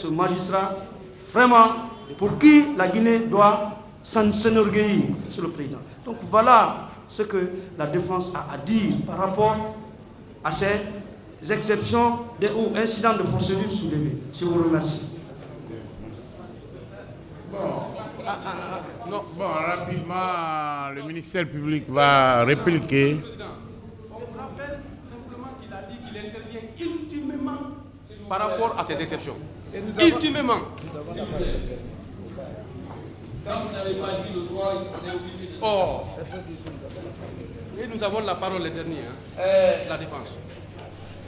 Ce magistrat, vraiment, pour qui la Guinée doit s'enorgueillir, Monsieur le Président. Donc voilà ce que la défense a à dire par rapport à ces exceptions ou incidents de procédure soulevés. Je vous remercie. Bon, rapidement, le ministère public va répliquer. On rappelle simplement qu'il a dit qu'il intervient ultimement par rapport à ces exceptions. Ultimement. Quand vous n'avez pas dit le droit, on est obligé de... Oh. Et nous avons la parole les derniers, la défense.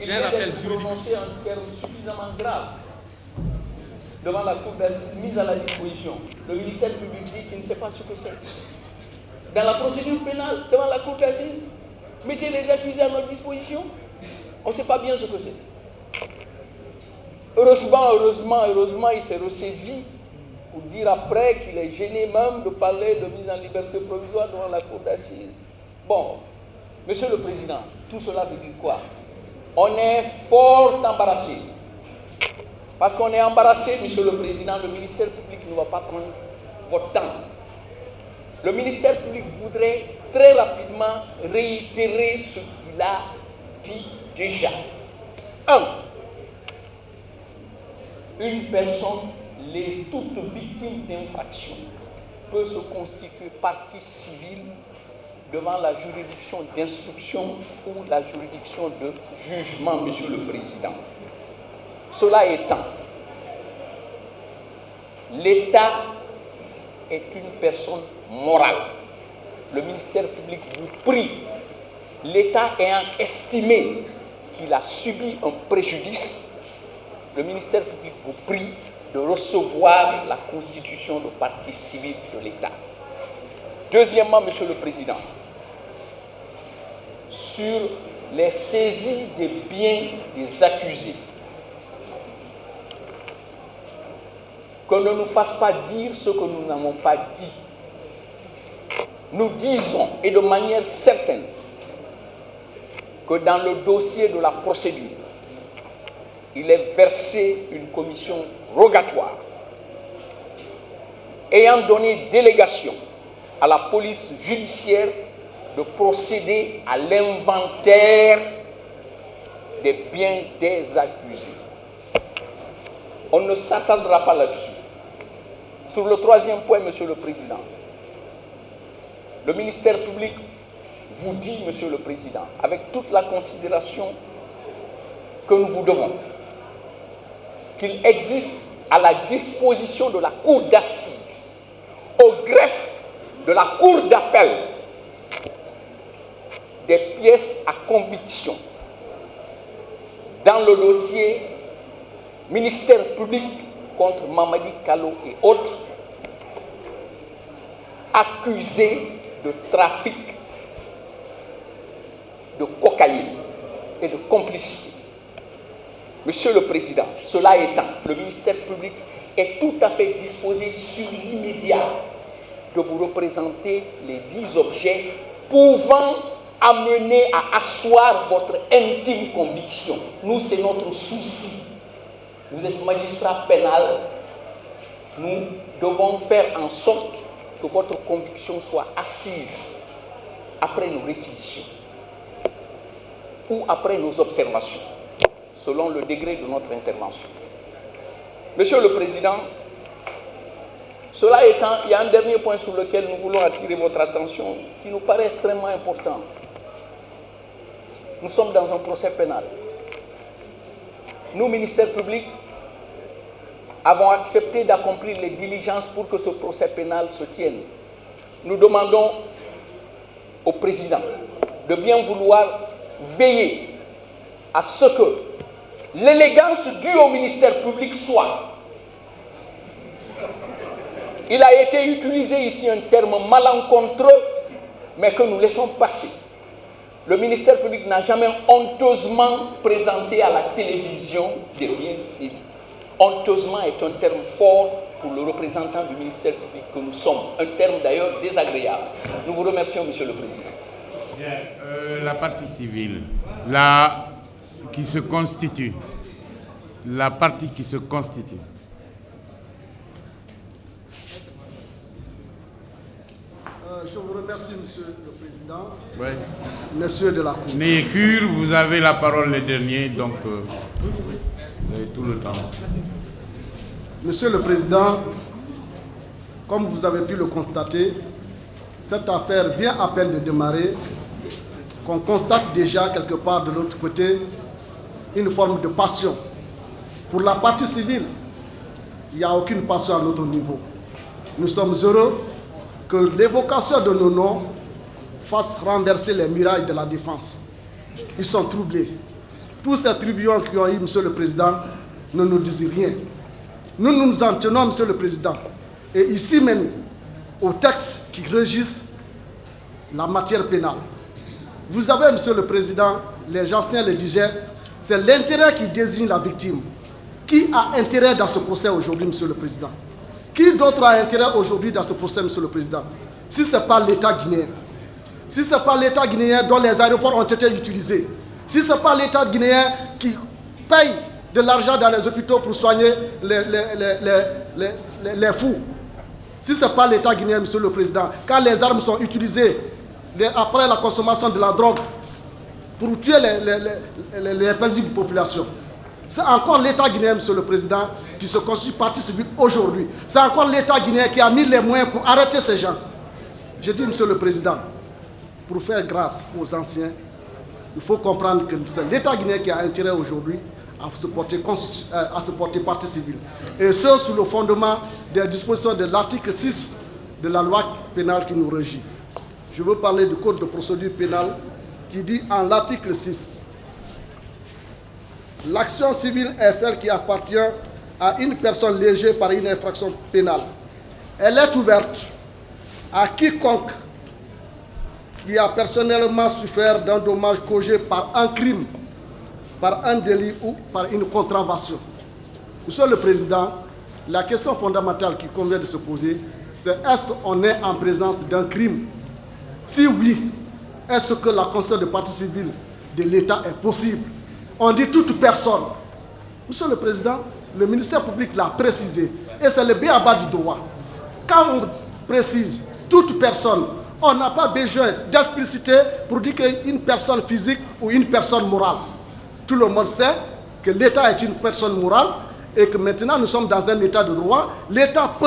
Il vient d'être prononcé en termes suffisamment graves devant la cour d'assises mise à la disposition. Le ministère public dit qu'il ne sait pas ce que c'est. Dans la procédure pénale, devant la cour d'assises, mettez les accusés à notre disposition. On ne sait pas bien ce que c'est. Heureusement, il s'est ressaisi pour dire après qu'il est gêné même de parler de mise en liberté provisoire devant la cour d'assises. Bon, Monsieur le Président, tout cela veut dire quoi? On est fort embarrassé. Parce qu'on est embarrassé, Monsieur le Président, le ministère public ne va pas prendre votre temps. Le ministère public voudrait très rapidement réitérer ce qu'il a dit déjà. 1. Une personne, toute victime d'infraction, peut se constituer partie civile devant la juridiction d'instruction ou la juridiction de jugement, Monsieur le Président. Cela étant, l'État est une personne morale. Le ministère public vous prie, l'État ayant estimé qu'il a subi un préjudice, le ministère public vous prie de recevoir la constitution de partie civile de l'État. Deuxièmement, Monsieur le Président, sur les saisies des biens des accusés, qu'on ne nous fasse pas dire ce que nous n'avons pas dit. Nous disons, et de manière certaine, que dans le dossier de la procédure, il est versé une commission rogatoire ayant donné délégation à la police judiciaire de procéder à l'inventaire des biens des accusés. On ne s'attendra pas là-dessus. Sur le troisième point, Monsieur le Président, le ministère public vous dit, Monsieur le Président, avec toute la considération que nous vous devons, qu'il existe à la disposition de la Cour d'assises, au greffe de la Cour d'appel, des pièces à conviction dans le dossier ministère public contre Mamadi Kalo et autres, accusés de trafic de cocaïne et de complicité. Monsieur le Président, cela étant, le ministère public est tout à fait disposé sur l'immédiat de vous représenter les 10 objets pouvant amener à asseoir votre intime conviction. Nous, c'est notre souci. Vous êtes magistrat pénal. Nous devons faire en sorte que votre conviction soit assise après nos réquisitions ou après nos observations, selon le degré de notre intervention. Monsieur le Président, cela étant, il y a un dernier point sur lequel nous voulons attirer votre attention qui nous paraît extrêmement important. Nous sommes dans un procès pénal. Nous, ministère public, avons accepté d'accomplir les diligences pour que ce procès pénal se tienne. Nous demandons au président de bien vouloir veiller à ce que l'élégance due au ministère public soit. Il a été utilisé ici un terme malencontreux, mais que nous laissons passer. Le ministère public n'a jamais honteusement présenté à la télévision des biens saisis. Honteusement est un terme fort pour le représentant du ministère public que nous sommes. Un terme d'ailleurs désagréable. Nous vous remercions, Monsieur le Président. Bien, la partie civile, la partie qui se constitue, Je vous remercie, Monsieur le Président. Oui. Messieurs de la Cour. Nécure, vous avez la parole les derniers, donc vous avez tout le temps. Monsieur le Président, comme vous avez pu le constater, cette affaire vient à peine de démarrer, qu'on constate déjà quelque part de l'autre côté une forme de passion. Pour la partie civile, il n'y a aucune passion à notre niveau. Nous sommes heureux que l'évocation de nos noms fasse renverser les murailles de la défense. Ils sont troublés. Tous ces tribunaux qui ont eu, Monsieur le Président, ne nous disent rien. Nous nous en tenons, Monsieur le Président, et ici même, aux textes qui régissent la matière pénale. Vous avez, Monsieur le Président, les anciens le disaient, c'est l'intérêt qui désigne la victime. Qui a intérêt dans ce procès aujourd'hui, Monsieur le Président? Qui d'autre a intérêt aujourd'hui dans ce procès, Monsieur le Président? Si ce n'est pas l'État guinéen. Si ce n'est pas l'État guinéen dont les aéroports ont été utilisés. Si ce n'est pas l'État guinéen qui paye de l'argent dans les hôpitaux pour soigner les fous. Si ce n'est pas l'État guinéen, Monsieur le Président, quand les armes sont utilisées après la consommation de la drogue pour tuer les paisibles populations. C'est encore l'État guinéen, Monsieur le Président, qui se constitue partie civile aujourd'hui. C'est encore l'État guinéen qui a mis les moyens pour arrêter ces gens. Je dis, Monsieur le Président, pour faire grâce aux anciens, il faut comprendre que c'est l'État guinéen qui a intérêt aujourd'hui à se porter partie civile. Et ce, sous le fondement des dispositions de l'article 6 de la loi pénale qui nous régit. Je veux parler du Code de procédure pénale qui dit en l'article 6, l'action civile est celle qui appartient à une personne légée par une infraction pénale. Elle est ouverte à quiconque qui a personnellement souffert d'un dommage causé par un crime, par un délit ou par une contravention. Monsieur le Président, la question fondamentale qui convient de se poser, c'est est-ce qu'on est en présence d'un crime? Si oui, est-ce que la constitution de partie civile de l'État est possible? On dit toute personne. Monsieur le Président, le ministère public l'a précisé. Et c'est le b.a.-ba du droit. Quand on précise toute personne, on n'a pas besoin d'expliciter pour dire qu'une personne physique ou une personne morale. Tout le monde sait que l'État est une personne morale et que maintenant nous sommes dans un État de droit. L'État peut,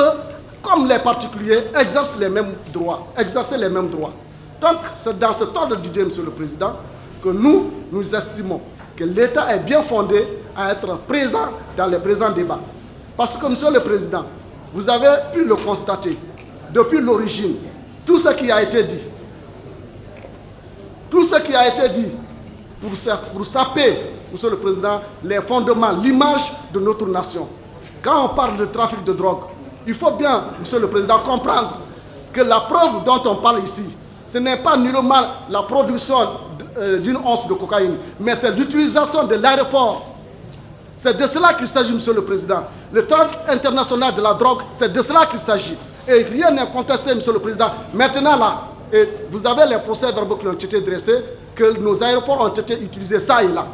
comme les particuliers, exercer les mêmes droits. Donc, c'est dans cet ordre d'idée, Monsieur le Président, que nous estimons que l'État est bien fondé à être présent dans les présents débats. Parce que, Monsieur le Président, vous avez pu le constater, depuis l'origine, tout ce qui a été dit pour saper, Monsieur le Président, les fondements, l'image de notre nation. Quand on parle de trafic de drogue, il faut bien, Monsieur le Président, comprendre que la preuve dont on parle ici, ce n'est pas nullement la production d'une once de cocaïne, mais c'est l'utilisation de l'aéroport. C'est de cela qu'il s'agit, Monsieur le Président. Le trafic international de la drogue, c'est de cela qu'il s'agit. Et rien n'est contesté, Monsieur le Président. Maintenant, là, et vous avez les procès-verbaux qui ont été dressés, que nos aéroports ont été utilisés ça et là.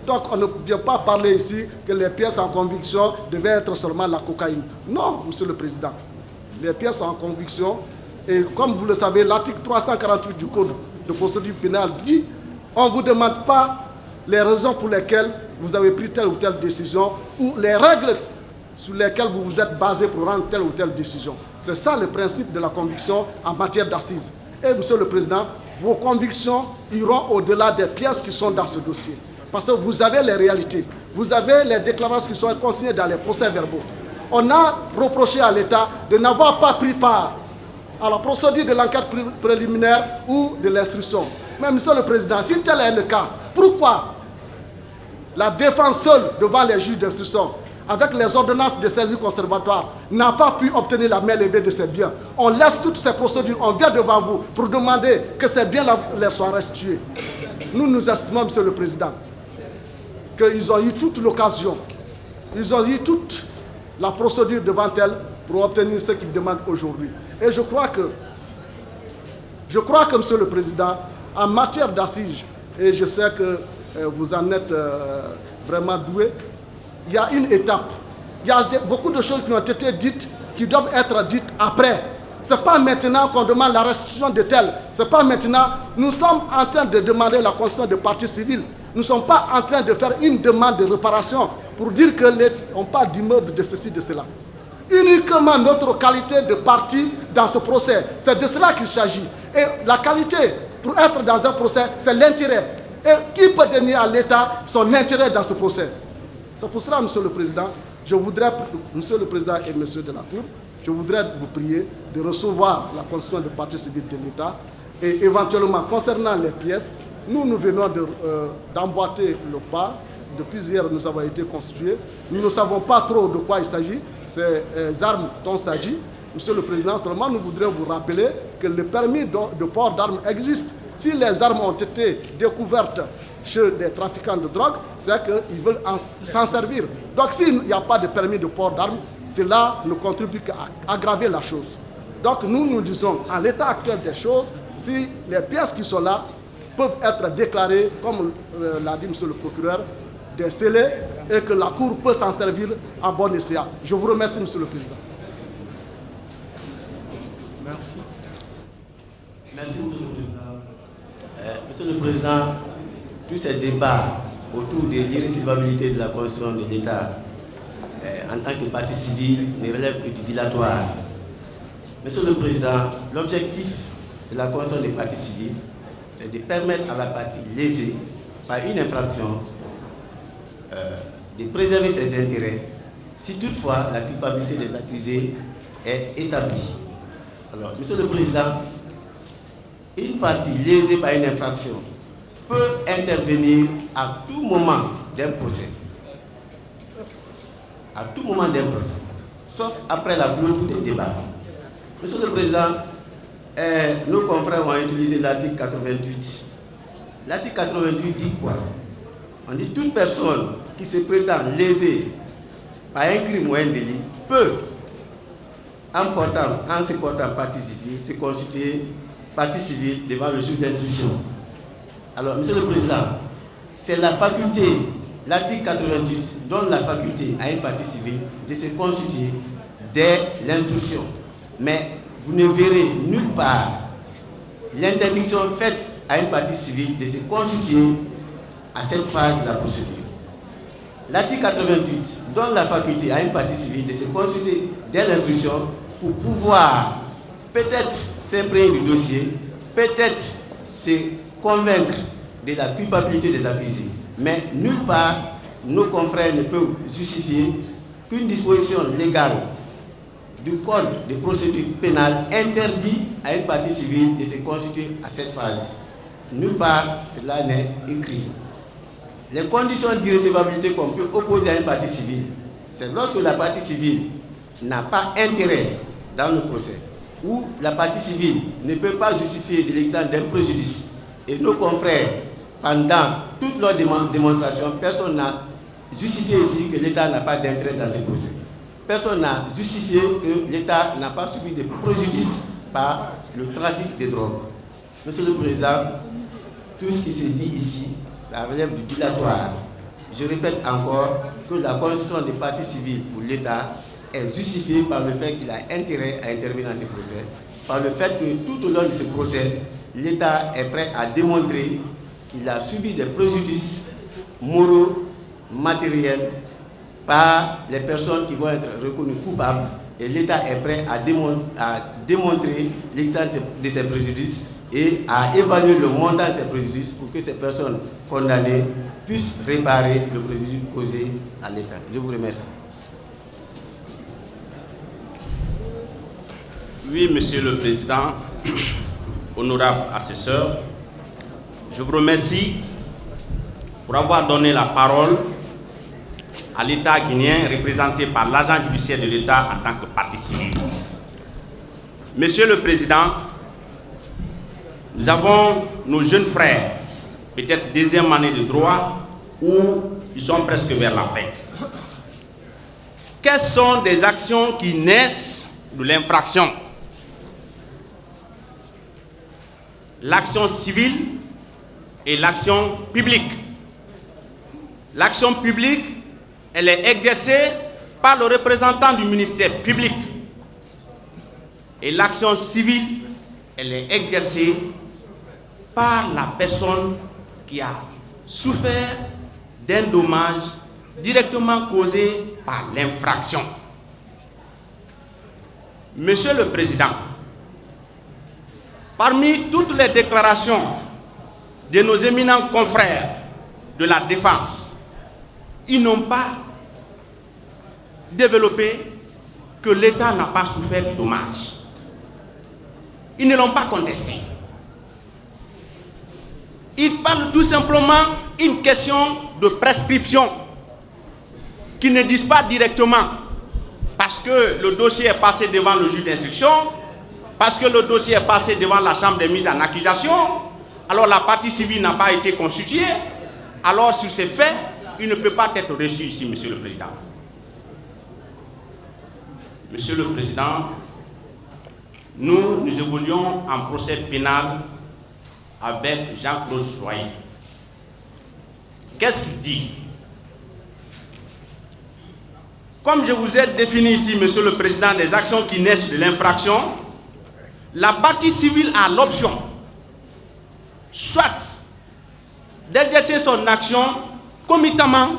Donc, on ne vient pas parler ici que les pièces en conviction devaient être seulement la cocaïne. Non, Monsieur le Président. Les pièces en conviction, et comme vous le savez, l'article 348 du Code de procédure pénale dit on ne vous demande pas les raisons pour lesquelles vous avez pris telle ou telle décision ou les règles sur lesquelles vous vous êtes basé pour rendre telle ou telle décision. C'est ça le principe de la conviction en matière d'assises. Et Monsieur le Président, vos convictions iront au-delà des pièces qui sont dans ce dossier. Parce que vous avez les réalités, vous avez les déclarations qui sont consignées dans les procès-verbaux. On a reproché à l'État de n'avoir pas pris part à la procédure de l'enquête préliminaire ou de l'instruction. Mais Monsieur le Président, si tel est le cas, pourquoi la défense seule devant les juges d'instruction, avec les ordonnances de saisie conservatoire, n'a pas pu obtenir la main levée de ces biens? On laisse toutes ces procédures, on vient devant vous pour demander que ces biens leur soient restitués. Nous estimons, Monsieur le Président, qu'ils ont eu toute l'occasion, ils ont eu toute la procédure devant elles pour obtenir ce qu'ils demandent aujourd'hui. Et je crois que, Monsieur le Président, en matière d'assises, et je sais que vous en êtes vraiment doué, il y a une étape. Il y a beaucoup de choses qui ont été dites, qui doivent être dites après. Ce n'est pas maintenant qu'on demande la restitution de tel. Ce n'est pas maintenant. Nous sommes en train de demander la constitution de parti civil. Nous ne sommes pas en train de faire une demande de réparation pour dire qu'on parle d'immeuble, de ceci, de cela. Uniquement notre qualité de parti dans ce procès. C'est de cela qu'il s'agit. Et la qualité, pour être dans un procès, c'est l'intérêt. Et qui peut donner à l'État son intérêt dans ce procès? C'est pour cela, Monsieur le Président, je voudrais, Monsieur le Président et Monsieur de la Cour, je voudrais vous prier de recevoir la constitution de parti civil de l'État et éventuellement, concernant les pièces, nous venons d'emboîter le pas. Depuis hier, nous avons été constitués. Nous ne savons pas trop de quoi il s'agit. Ces armes dont il s'agit. Monsieur le Président, seulement nous voudrions vous rappeler que le permis de port d'armes existe. Si les armes ont été découvertes chez des trafiquants de drogue, c'est qu'ils veulent s'en servir. Donc s'il n'y a pas de permis de port d'armes, cela ne contribue qu'à aggraver la chose. Donc nous disons, en l'état actuel des choses, si les pièces qui sont là peuvent être déclarées, comme l'a dit Monsieur le procureur, des scellés, et que la Cour peut s'en servir en bon escient. Je vous remercie, Monsieur le Président. Merci. Merci, Monsieur le Président. Monsieur le Président, tous ces débats autour de l'irrécevabilité de la Constitution de l'État en tant que parti civil ne relèvent que du dilatoire. Monsieur le Président, l'objectif de la Constitution des partis civils, c'est de permettre à la partie lésée par une infraction de préserver ses intérêts si toutefois la culpabilité des accusés est établie. Alors, Monsieur le Président, une partie lésée par une infraction peut intervenir à tout moment d'un procès. À tout moment d'un procès, sauf après la clôture des débats. Monsieur le Président, nos confrères ont utilisé l'article 88. L'article 88 dit quoi? On dit toute personne qui se prétend lésée par un crime ou un délit peut, en se portant partie civile, se constituer partie civile devant le juge d'instruction. Alors, Monsieur le Président, c'est la faculté, l'article 88 donne la faculté à une partie civile de se constituer dès l'instruction. Mais vous ne verrez nulle part l'interdiction faite à une partie civile de se constituer à cette phase de la procédure. L'article 88 donne la faculté à une partie civile de se constituer dès l'instruction pour pouvoir peut-être s'imprégner du dossier, peut-être se convaincre de la culpabilité des accusés. Mais nulle part, nos confrères ne peuvent justifier qu'une disposition légale du Code de procédure pénale interdit à une partie civile de se constituer à cette phase. Nulle part, cela n'est écrit. Les conditions d'irrécevabilité qu'on peut opposer à une partie civile, c'est lorsque la partie civile n'a pas intérêt dans le procès, ou la partie civile ne peut pas justifier de l'existence d'un préjudice. Et nos confrères, pendant toute leur démonstration, personne n'a justifié ici que l'État n'a pas d'intérêt dans ce procès. Personne n'a justifié que l'État n'a pas subi de préjudice par le trafic de drogue. Monsieur le Président, tout ce qui se dit ici, ça relève du dilatoire. Je répète encore que la constitution des partis civils pour l'État est justifiée par le fait qu'il a intérêt à intervenir dans ce procès, par le fait que tout au long de ce procès, l'État est prêt à démontrer qu'il a subi des préjudices moraux, matériels, par les personnes qui vont être reconnues coupables, et l'État est prêt à démontrer l'existence de ces préjudices et à évaluer le montant de ces préjudices pour que ces personnes condamnées puissent réparer le préjudice causé à l'État. Je vous remercie. Oui, Monsieur le Président, honorable assesseur, je vous remercie pour avoir donné la parole à l'État guinéen représenté par l'agent judiciaire de l'État en tant que partie civile. Monsieur le Président, nous avons nos jeunes frères, peut-être deuxième année de droit, où ils sont presque vers la fin. Quelles sont des actions qui naissent de l'infraction? L'action civile et l'action publique. L'action publique, elle est exercée par le représentant du ministère public. Et l'action civile, elle est exercée par la personne qui a souffert d'un dommage directement causé par l'infraction. Monsieur le Président, parmi toutes les déclarations de nos éminents confrères de la défense, ils n'ont pas développé que l'État n'a pas souffert de dommages. Ils ne l'ont pas contesté. Ils parlent tout simplement une question de prescription qu'ils ne disent pas directement parce que le dossier est passé devant le juge d'instruction, parce que le dossier est passé devant la chambre des mises en accusation, alors la partie civile n'a pas été constituée, alors sur ces faits, il ne peut pas être reçu ici, Monsieur le Président. Monsieur le Président, nous évoluons en procès pénal avec Jean-Claude Soyer. Qu'est-ce qu'il dit? Comme je vous ai défini ici, Monsieur le Président, les actions qui naissent de l'infraction, la partie civile a l'option soit d'exercer son action concomitamment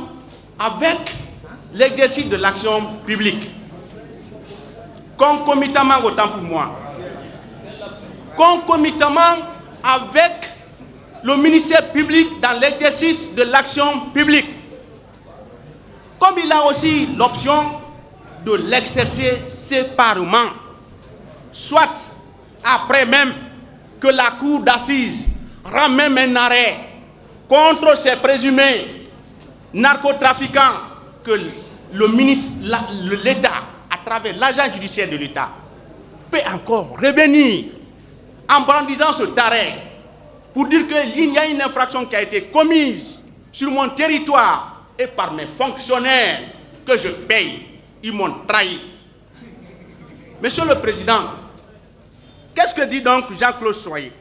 avec l'exercice de l'action publique. Concomitamment, autant pour moi. Concomitamment avec le ministère public dans l'exercice de l'action publique. Comme il a aussi l'option de l'exercer séparément, soit après même que la cour d'assises rend même un arrêt contre ces présumés narcotrafiquants que le ministre, l'État, à travers l'agent judiciaire de l'État, peut encore revenir en brandissant ce arrêt pour dire qu'il y a une infraction qui a été commise sur mon territoire et par mes fonctionnaires que je paye. Ils m'ont trahi. Monsieur le Président, qu'est-ce que dit donc Jean-Claude Soyer?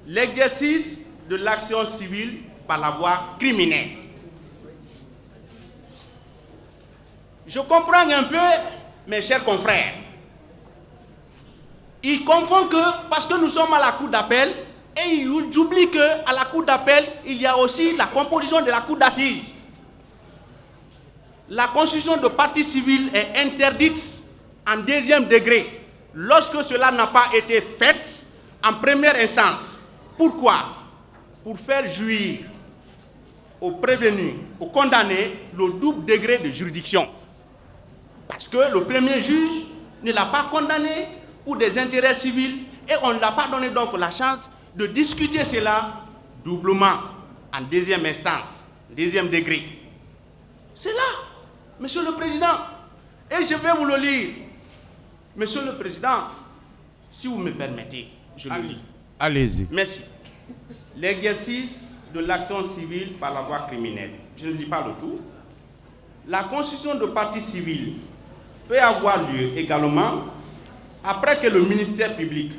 L'exercice de l'action civile par la voie criminelle. Je comprends un peu, mes chers confrères. Ils confondent que, parce que nous sommes à la cour d'appel, et ils oublient qu'à la cour d'appel, il y a aussi la composition de la cour d'assises. La constitution de partie civile est interdite en deuxième degré lorsque cela n'a pas été fait en première instance. Pourquoi? Pour faire jouir aux prévenus, aux condamnés, le double degré de juridiction. Parce que le premier juge ne l'a pas condamné pour des intérêts civils et on ne l'a pas donné donc la chance de discuter cela doublement en deuxième instance, deuxième degré. C'est là, Monsieur le Président, et je vais vous le lire. Monsieur le Président, si vous me permettez, je le lis. Allez-y. Merci. L'exercice de l'action civile par la voie criminelle. Je ne lis pas le tout. La constitution de partie civile peut avoir lieu également après que le ministère public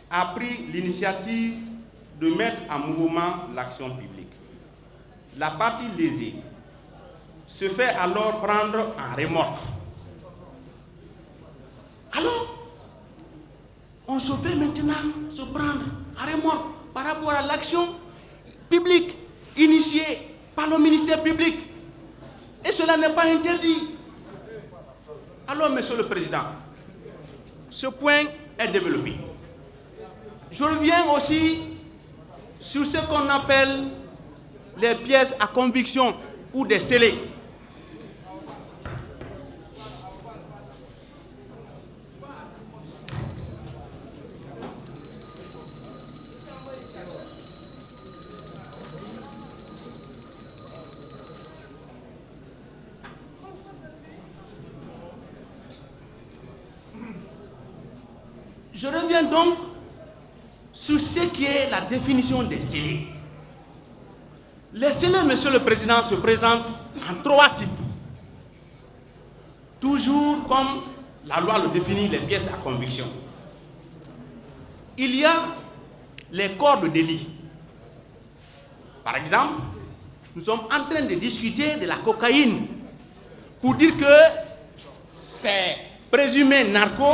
a pris l'initiative de mettre en mouvement l'action publique. La partie lésée se fait alors prendre en remorque. Alors, on se fait maintenant se prendre en remorque par rapport à l'action publique initiée par le ministère public. Et cela n'est pas interdit. Alors, Monsieur le Président, ce point est développé. Je reviens aussi sur ce qu'on appelle les pièces à conviction ou des scellés. Je reviens donc sur ce qui est la définition des scellés. Les scellés, Monsieur le Président, se présentent en trois types. Toujours comme la loi le définit, les pièces à conviction. Il y a les corps de délit. Par exemple, nous sommes en train de discuter de la cocaïne pour dire que ces présumés narcos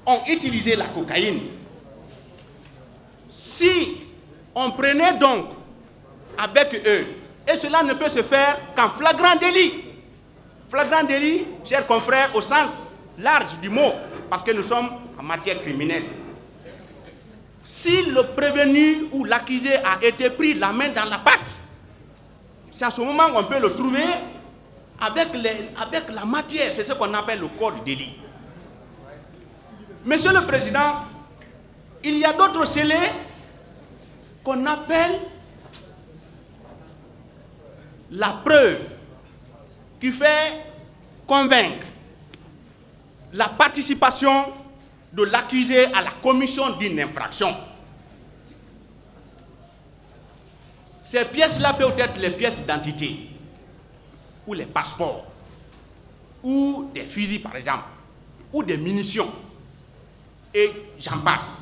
ont utilisé la cocaïne. Si on prenait donc avec eux, et cela ne peut se faire qu'en flagrant délit. Flagrant délit, chers confrères, au sens large du mot, parce que nous sommes en matière criminelle. Si le prévenu ou l'accusé a été pris la main dans la pâte, c'est à ce moment qu'on peut le trouver avec la matière. C'est ce qu'on appelle le corps du délit. Monsieur le Président, il y a d'autres scellés qu'on appelle la preuve qui fait convaincre la participation de l'accusé à la commission d'une infraction. Ces pièces-là peuvent être les pièces d'identité, ou les passeports, ou des fusils par exemple, ou des munitions, et j'en passe.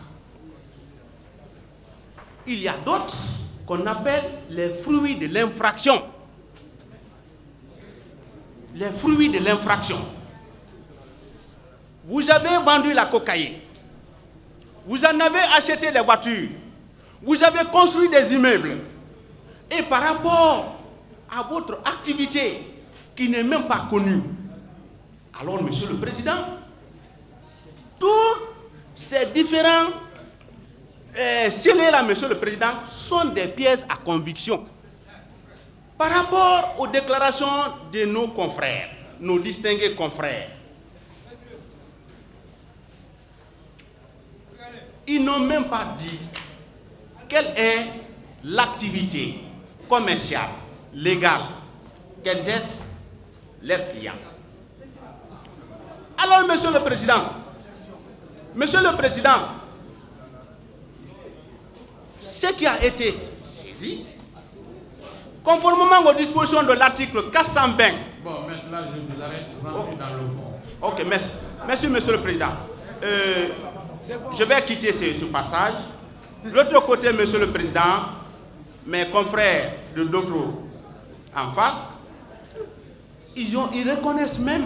Il y a d'autres qu'on appelle les fruits de l'infraction. Les fruits de l'infraction. Vous avez vendu la cocaïne, vous en avez acheté des voitures, vous avez construit des immeubles, et par rapport à votre activité qui n'est même pas connue, alors Monsieur le Président, tous ces différents scellés-là, Monsieur le Président, sont des pièces à conviction. Par rapport aux déclarations de nos confrères, nos distingués confrères, ils n'ont même pas dit quelle est l'activité commerciale, légale, qu'exercent leurs clients. Alors, Monsieur le Président, ce qui a été saisi, conformément aux dispositions de l'article 420. Bon, maintenant je vous arrête, rentrer dans le fond. Ok, merci. Merci, Monsieur le Président. Je vais quitter ce passage. De l'autre côté, Monsieur le Président, mes confrères de l'autre en face, ils reconnaissent même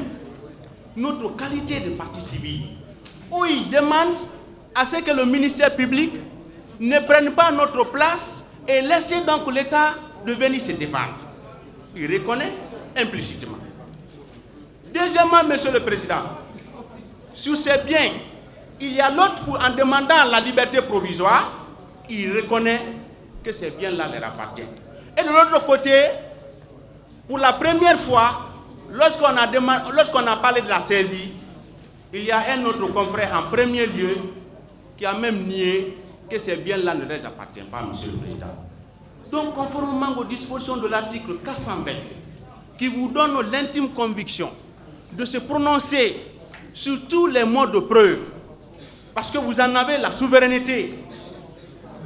notre qualité de partie civile, où ils demandent à ce que le ministère public ne prenne pas notre place et laisse donc l'État de venir se défendre. Il reconnaît implicitement. Deuxièmement, Monsieur le Président, sur ces biens, il y a l'autre en demandant la liberté provisoire, il reconnaît que ces biens-là leur appartiennent. Et de l'autre côté, pour la première fois, lorsqu'on a parlé de la saisie, il y a un autre confrère en premier lieu qui a même nié que ces biens-là ne leur appartiennent pas, Monsieur le Président. Donc, conformément aux dispositions de l'article 420, qui vous donne l'intime conviction de se prononcer sur tous les modes de preuve, parce que vous en avez la souveraineté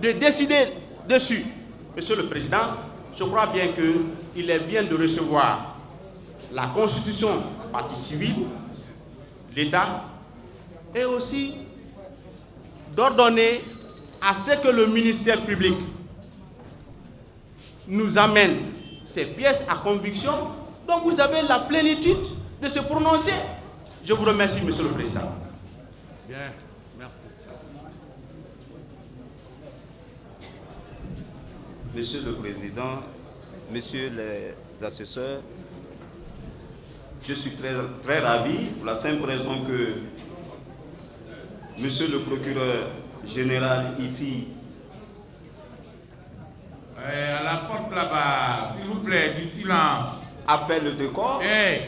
de décider dessus, Monsieur le Président, je crois bien qu'il est bien de recevoir la Constitution, la partie civile, l'État, et aussi d'ordonner à ce que le ministère public nous amène ces pièces à conviction, donc vous avez la plénitude de se prononcer. Je vous remercie, Monsieur le Président. Bien, merci. Monsieur le Président, Messieurs les assesseurs, je suis très ravi pour la simple raison que Monsieur le procureur général ici À la porte là-bas, s'il vous plaît, du silence. a fait le décor. Hey.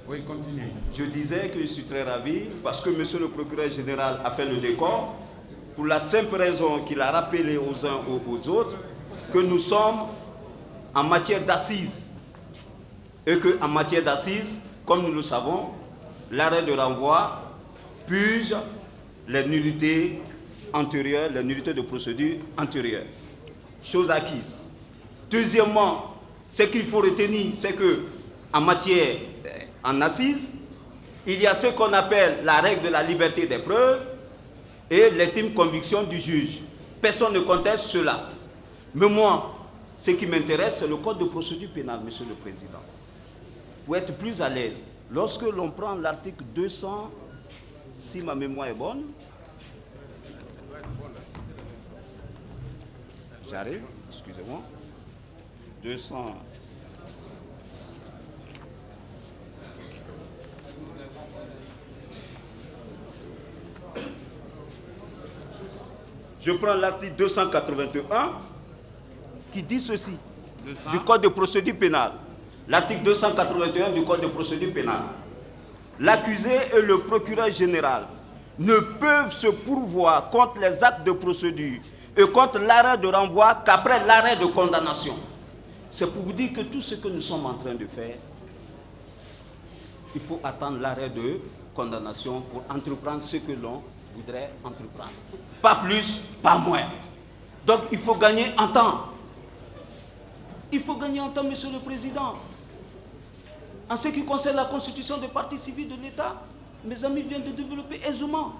Oui, continuez. Je disais que je suis très ravi parce que Monsieur le procureur général a fait le décor pour la simple raison qu'il a rappelé aux uns aux autres que nous sommes en matière d'assises et qu'en matière d'assises, comme nous le savons, l'arrêt de renvoi purge les nullités antérieures, les nullités de procédure antérieures. Chose acquise. Deuxièmement, ce qu'il faut retenir, c'est que en matière en assises, il y a ce qu'on appelle la règle de la liberté des preuves et l'intime conviction du juge. Personne ne conteste cela. Mais moi, ce qui m'intéresse, c'est le code de procédure pénale, Monsieur le Président. Pour être plus à l'aise, lorsque l'on prend l'article 200, si ma mémoire est bonne, j'arrive, excusez-moi, 200... Je prends l'article 281 qui dit ceci, du Code de procédure pénale. L'article 281 du Code de procédure pénale. L'accusé et le procureur général ne peuvent se pourvoir contre les actes de procédure et contre l'arrêt de renvoi qu'après l'arrêt de condamnation. C'est pour vous dire que tout ce que nous sommes en train de faire, il faut attendre l'arrêt de condamnation pour entreprendre ce que l'on voudrait entreprendre. Pas plus, pas moins. Donc il faut gagner en temps. Il faut gagner en temps, Monsieur le Président. En ce qui concerne la constitution des partis civils de l'État, mes amis viennent de développer aisément.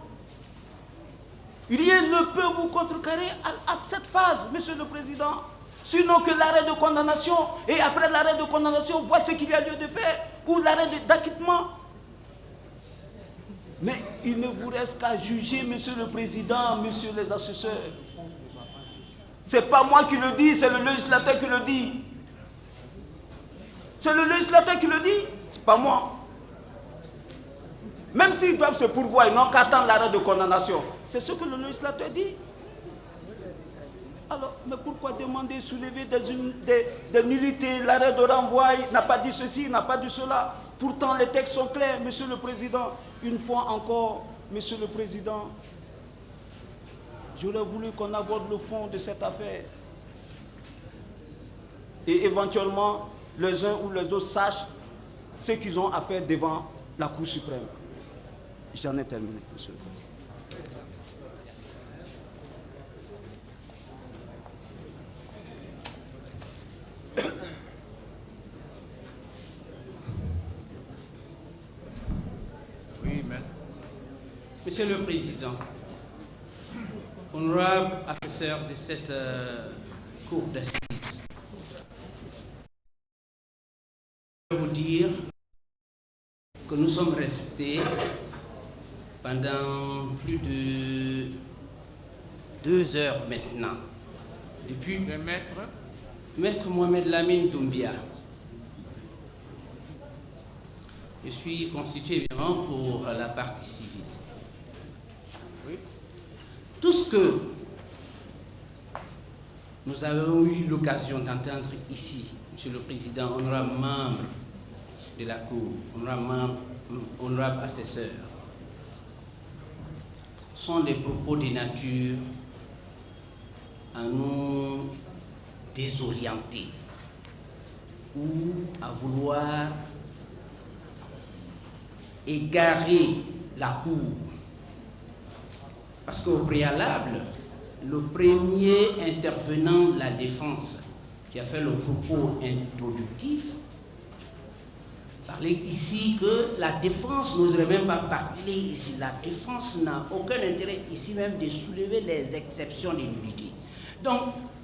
Rien ne peut vous contrecarrer à cette phase, Monsieur le Président. Sinon que l'arrêt de condamnation, et après l'arrêt de condamnation, voici ce qu'il y a lieu de faire, ou l'arrêt d'acquittement. Mais il ne vous reste qu'à juger, Monsieur le Président, Messieurs les assesseurs. Ce n'est pas moi qui le dis, c'est le législateur qui le dit. C'est le législateur qui le dit, ce n'est pas moi. Même s'ils peuvent se pourvoir, ils n'ont qu'à attendre l'arrêt de condamnation. C'est ce que le législateur dit. Alors, mais pourquoi demander, soulever des nullités? L'arrêt de renvoi n'a pas dit ceci, n'a pas dit cela. Pourtant, les textes sont clairs, Monsieur le Président. Une fois encore, Monsieur le Président, j'aurais voulu qu'on aborde le fond de cette affaire. Et éventuellement, les uns ou les autres sachent ce qu'ils ont à faire devant la Cour suprême. J'en ai terminé, Monsieur le Président. Monsieur le Président, honorable assesseur de cette cour d'assises, je veux vous dire que nous sommes restés pendant plus de 2 heures maintenant, depuis le Maître Mohamed Lamine Doumbia. Je suis constitué évidemment pour la partie civile. Tout ce que nous avons eu l'occasion d'entendre ici, Monsieur le Président, honorable membre de la Cour, honorable assesseur, sont des propos de nature à nous désorienter ou à vouloir égarer la Cour. Parce qu'au préalable, le premier intervenant de la défense qui a fait le propos introductif parlait ici que la défense n'oserait même pas parler ici. La défense n'a aucun intérêt ici même de soulever les exceptions de nullité. Donc,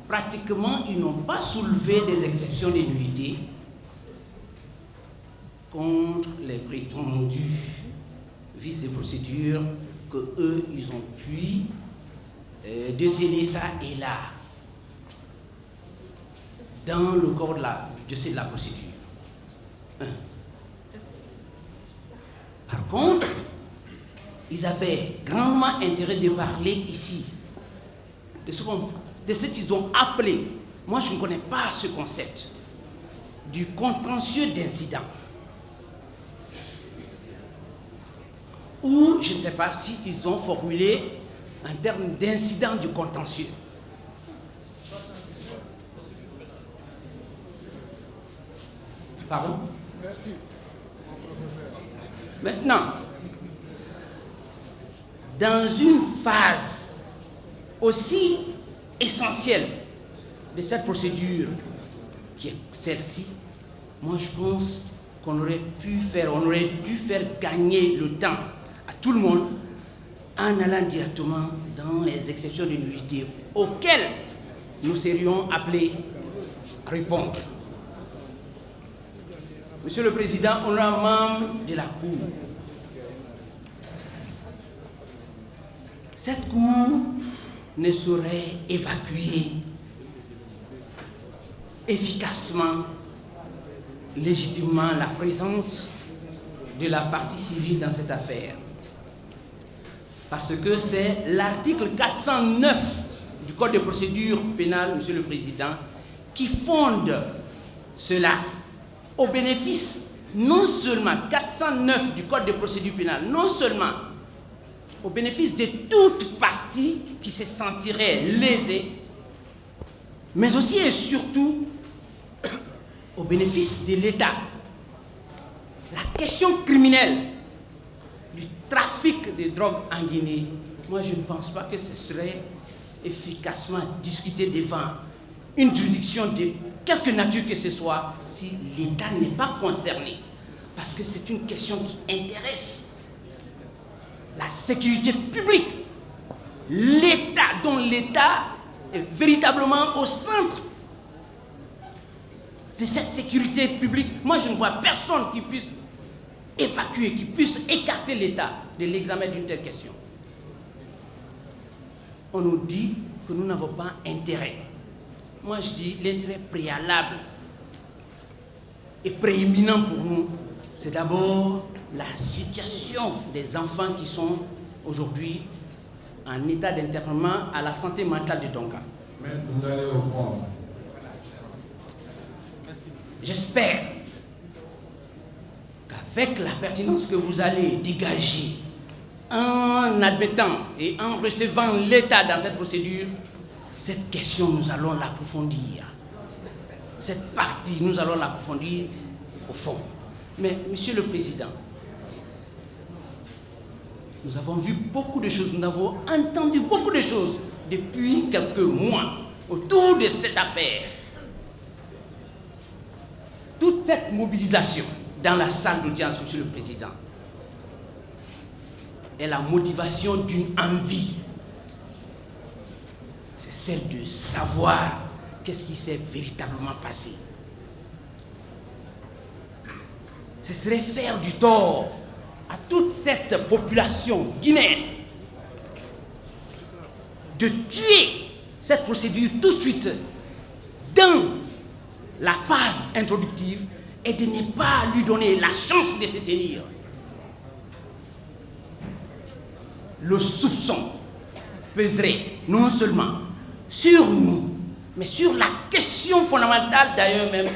pratiquement, ils n'ont pas soulevé des exceptions de nullité contre les prétendus vices de procédure que eux, ils ont pu déceler ça et là dans le corps de la procédure. Par contre, ils avaient grandement intérêt de parler ici de ce qu'ils ont appelé, moi je ne connais pas ce concept, du contentieux d'incident. Ou je ne sais pas s'ils ont formulé en termes d'incident du contentieux. Pardon? Merci. Maintenant, dans une phase aussi essentielle de cette procédure qui est celle-ci, moi je pense qu'on aurait dû faire gagner le temps à tout le monde en allant directement dans les exceptions de nullité auxquelles nous serions appelés à répondre. Monsieur le Président, honorable membre de la Cour, cette Cour ne saurait évacuer efficacement, légitimement la présence de la partie civile dans cette affaire. Parce que c'est l'article 409 du Code de procédure pénale, Monsieur le Président, qui fonde cela au bénéfice, non seulement 409 du Code de procédure pénale, non seulement au bénéfice de toute partie qui se sentirait lésée, mais aussi et surtout au bénéfice de l'État. La question criminelle du trafic de drogue en Guinée, moi je ne pense pas que ce serait efficacement discuté devant une juridiction de quelque nature que ce soit si l'État n'est pas concerné. Parce que c'est une question qui intéresse la sécurité publique. L'État, dont l'État est véritablement au centre de cette sécurité publique. Moi je ne vois personne qui puisse évacuer, qui puisse écarter l'État de l'examen d'une telle question. On nous dit que nous n'avons pas intérêt. Moi je dis l'intérêt préalable et prééminent pour nous, c'est d'abord la situation des enfants qui sont aujourd'hui en état d'internement à la santé mentale de Donga. Mais vous allez au fond. J'espère qu'avec la pertinence que vous allez dégager en admettant et en recevant l'État dans cette procédure, cette question, nous allons l'approfondir. Cette partie, nous allons l'approfondir au fond. Mais, Monsieur le Président, nous avons vu beaucoup de choses, nous avons entendu beaucoup de choses depuis quelques mois autour de cette affaire. Toute cette mobilisation dans la salle d'audience, Monsieur le Président, est la motivation d'une envie. C'est celle de savoir qu'est-ce qui s'est véritablement passé. Ce serait faire du tort à toute cette population guinéenne de tuer cette procédure tout de suite dans la phase introductive et de ne pas lui donner la chance de se tenir. Le soupçon pèserait non seulement sur nous, mais sur la question fondamentale d'ailleurs même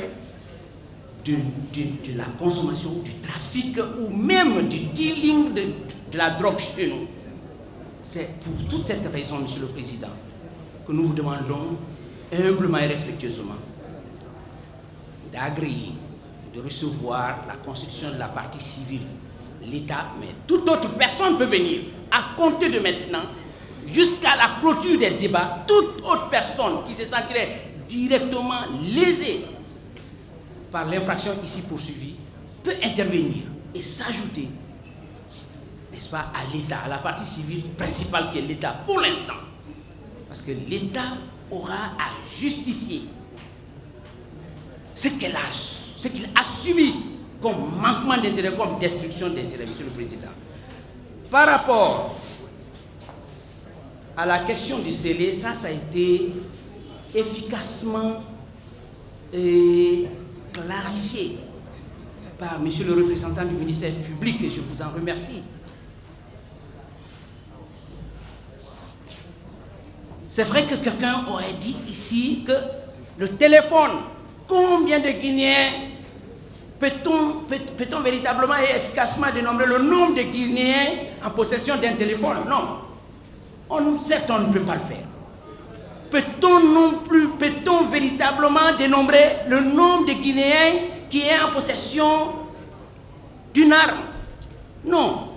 de la consommation, du trafic ou même du dealing de la drogue chez nous. C'est pour toute cette raison, Monsieur le Président, que nous vous demandons humblement et respectueusement d'agréer, de recevoir la constitution de la partie civile, l'État, mais toute autre personne peut venir à compter de maintenant jusqu'à la clôture des débats. Toute autre personne qui se sentirait directement lésée par l'infraction ici poursuivie peut intervenir et s'ajouter, n'est-ce pas, à l'État, à la partie civile principale qui est l'État pour l'instant. Parce que l'État aura à justifier ce qu'il a subi comme manquement d'intérêt, comme destruction d'intérêt, Monsieur le Président. Par rapport à la question du scellé, ça a été efficacement clarifié par Monsieur le représentant du ministère public et je vous en remercie. C'est vrai que quelqu'un aurait dit ici que le téléphone, combien de Guinéens peut-on véritablement et efficacement dénombrer le nombre de Guinéens en possession d'un téléphone? Non. Certes, on ne peut pas le faire. Peut-on véritablement dénombrer le nombre de Guinéens qui est en possession d'une arme? Non.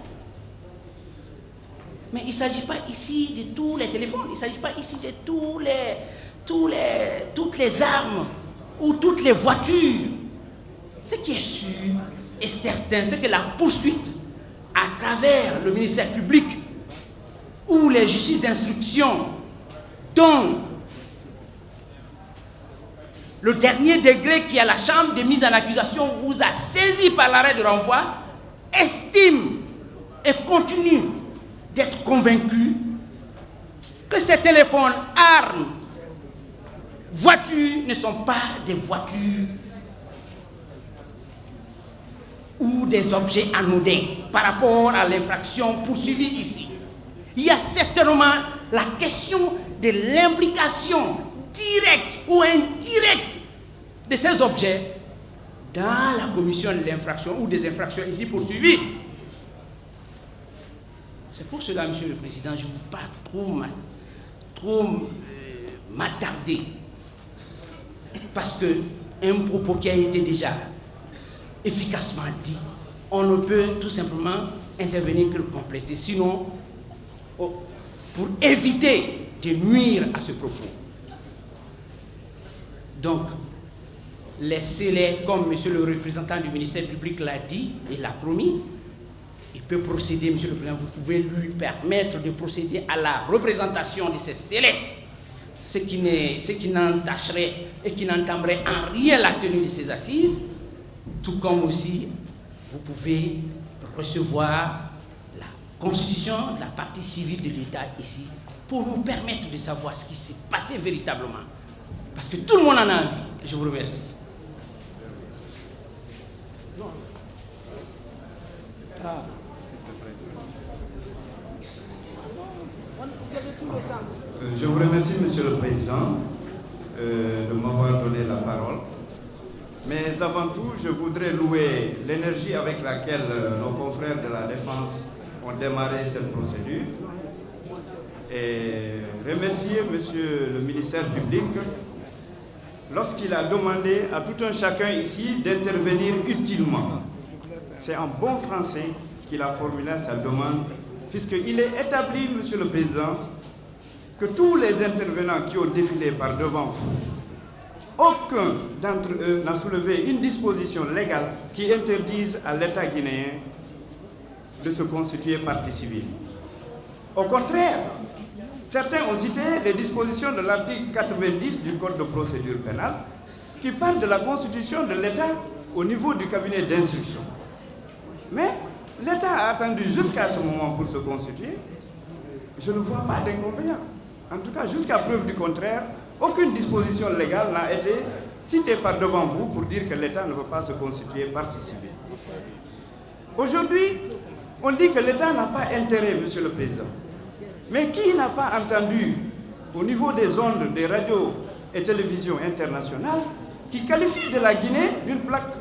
Mais il ne s'agit pas ici de tous les téléphones, il ne s'agit pas ici de toutes les armes ou toutes les voitures. Ce qui est sûr et certain, c'est que la poursuite à travers le ministère public ou les justices d'instruction dont le dernier degré qui est la chambre de mise en accusation vous a saisi par l'arrêt de renvoi, estime et continue d'être convaincu que ces téléphones, armes, voitures ne sont pas des voitures ou des objets anodins par rapport à l'infraction poursuivie ici. Il y a certainement la question de l'implication directe ou indirecte de ces objets dans la commission de l'infraction ou des infractions ici poursuivies. C'est pour cela, Monsieur le Président, je ne veux pas trop m'attarder. Parce qu'un propos qui a été déjà efficacement dit, on ne peut tout simplement intervenir que le compléter. Sinon, pour éviter de nuire à ce propos. Donc, laissez-les, comme Monsieur le représentant du ministère public l'a dit et l'a promis, il peut procéder, Monsieur le Président, vous pouvez lui permettre de procéder à la représentation de ces scellés, ce qui n'entacherait et qui n'entamerait en rien la tenue de ces assises, tout comme aussi vous pouvez recevoir la constitution de la partie civile de l'État ici pour nous permettre de savoir ce qui s'est passé véritablement. Parce que tout le monde en a envie. Je vous remercie. Je vous remercie, Monsieur le Président, de m'avoir donné la parole. Mais avant tout, je voudrais louer l'énergie avec laquelle nos confrères de la défense ont démarré cette procédure et remercier Monsieur le ministère public lorsqu'il a demandé à tout un chacun ici d'intervenir utilement. C'est en bon français qu'il a formulé sa demande, puisqu'il est établi, Monsieur le Président, que tous les intervenants qui ont défilé par devant vous, aucun d'entre eux n'a soulevé une disposition légale qui interdise à l'État guinéen de se constituer partie civile. Au contraire, certains ont cité les dispositions de l'article 90 du Code de procédure pénale qui parle de la constitution de l'État au niveau du cabinet d'instruction. Mais l'État a attendu jusqu'à ce moment pour se constituer. Je ne vois pas d'inconvénient. En tout cas, jusqu'à preuve du contraire, aucune disposition légale n'a été citée par devant vous pour dire que l'État ne veut pas se constituer partie civile. Aujourd'hui, on dit que l'État n'a pas intérêt, Monsieur le Président. Mais qui n'a pas entendu, au niveau des ondes des radios et télévisions internationales, qui qualifient de la Guinée d'une plaque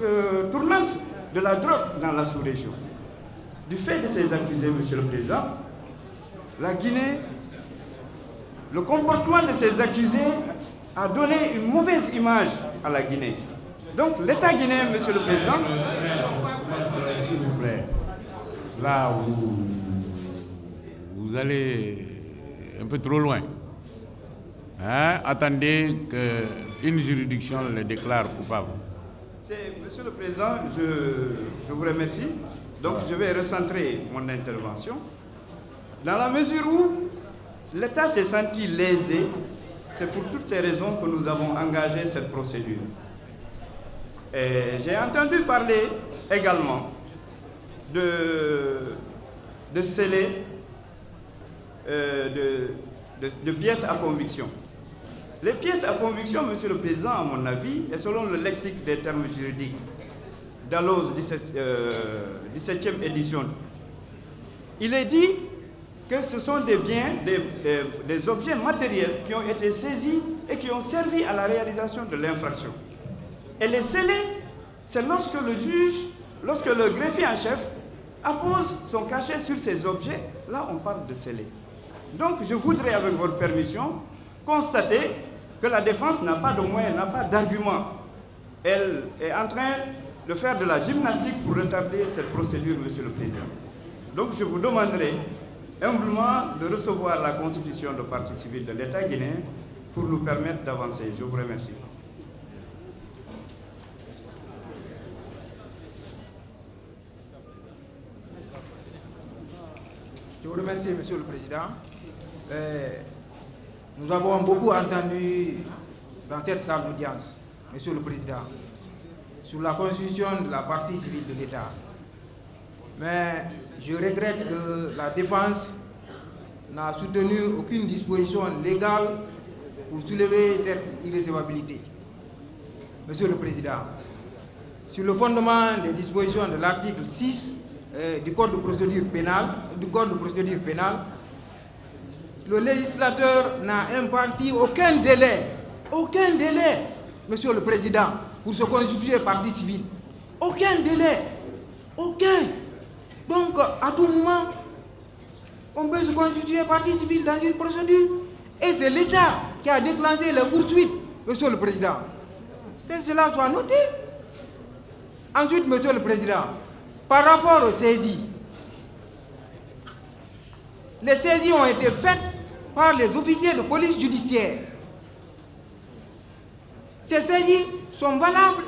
tournante de la drogue dans la sous-région? Du fait de ces accusés, Monsieur le Président, la Guinée, le comportement de ces accusés a donné une mauvaise image à la Guinée. Donc l'État guinéen, Monsieur le Président... S'il vous plaît, là où vous allez un peu trop loin. Hein? Attendez qu'une juridiction les déclare coupables. Monsieur le Président, je vous remercie. Donc je vais recentrer mon intervention. Dans la mesure où l'État s'est senti lésé, c'est pour toutes ces raisons que nous avons engagé cette procédure. J'ai entendu parler également de scellés, de pièces à conviction. Les pièces à conviction, Monsieur le Président, à mon avis, et selon le lexique des termes juridiques d'Alloz 17e édition, il est dit que ce sont des biens, des objets matériels qui ont été saisis et qui ont servi à la réalisation de l'infraction. Et les scellés, c'est lorsque le juge, lorsque le greffier en chef appose son cachet sur ces objets, là on parle de scellés. Donc je voudrais, avec votre permission, constater que la défense n'a pas de moyens, n'a pas d'argument. Elle est en train de faire de la gymnastique pour retarder cette procédure, Monsieur le Président. Donc je vous demanderai humblement de recevoir la constitution de partie civile de l'État guinéen pour nous permettre d'avancer. Je vous remercie. Je vous remercie, Monsieur le Président. Nous avons beaucoup entendu dans cette salle d'audience, Monsieur le Président, sur la constitution de la partie civile de l'État. Mais je regrette que la défense n'a soutenu aucune disposition légale pour soulever cette irrecevabilité. Monsieur le Président, sur le fondement des dispositions de l'article 6 du Code de procédure pénale, le législateur n'a imparti aucun délai, Monsieur le Président, pour se constituer partie civile. Aucun délai, aucun. Donc, à tout moment, on peut se constituer partie civile dans une procédure. Et c'est l'État qui a déclenché les poursuites, Monsieur le Président. Que cela soit noté. Ensuite, Monsieur le Président, par rapport aux saisies, les saisies ont été faites par les officiers de police judiciaire. Ces saisies sont valables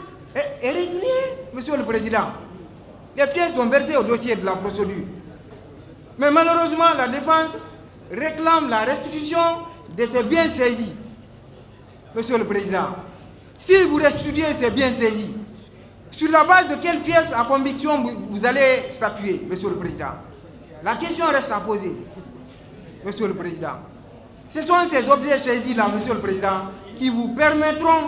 et régulières, Monsieur le Président. Les pièces sont versées au dossier de la procédure. Mais malheureusement, la défense réclame la restitution de ces biens saisis. Monsieur le Président, si vous restituez ces biens saisis, sur la base de quelle pièce à conviction vous allez statuer, Monsieur le Président? La question reste à poser, Monsieur le Président. Ce sont ces objets saisis-là, Monsieur le Président, qui vous permettront